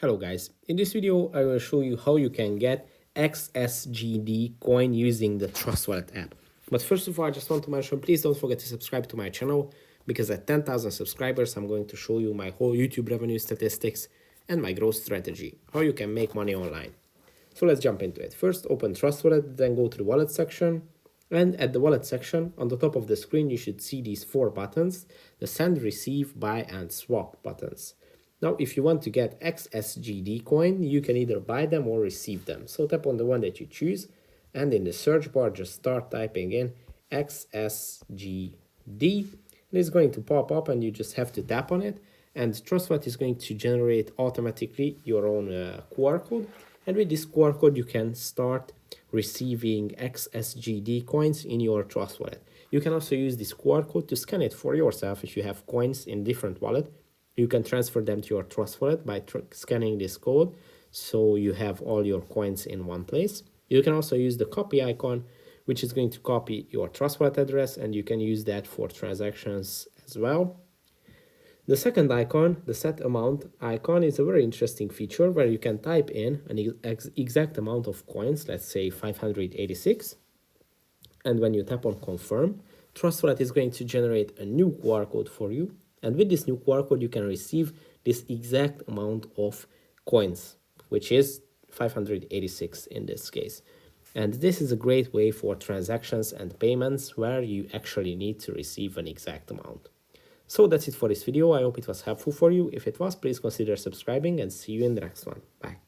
Hello guys, in this video I will show you how you can get XSGD coin using the Trust Wallet app. But first of all, I just want to mention, please don't forget to subscribe to my channel because at 10,000 subscribers I'm going to show you my whole YouTube revenue statistics and my growth strategy, how you can make money online. So let's jump into it. First open Trust Wallet, then go to the wallet section, and at the wallet section on the top of the screen you should see these four buttons, the send, receive, buy and swap buttons. Now, if you want to get XSGD coin, you can either buy them or receive them. So tap on the one that you choose, and in the search bar, just start typing in XSGD. And it's going to pop up, and you just have to tap on it. And TrustWallet is going to generate automatically your own QR code. And with this QR code, you can start receiving XSGD coins in your Trust Wallet. You can also use this QR code to scan it for yourself if you have coins in different wallet. You can transfer them to your Trust Wallet by scanning this code, so you have all your coins in one place. You can also use the copy icon, which is going to copy your Trust Wallet address, and you can use that for transactions as well. The second icon, the set amount icon, is a very interesting feature where you can type in an exact amount of coins, let's say 586. And when you tap on confirm, Trust Wallet is going to generate a new QR code for you. And with this new QR code, you can receive this exact amount of coins, which is 586 in this case. And this is a great way for transactions and payments where you actually need to receive an exact amount. So that's it for this video. I hope it was helpful for you. If it was, please consider subscribing and see you in the next one. Bye.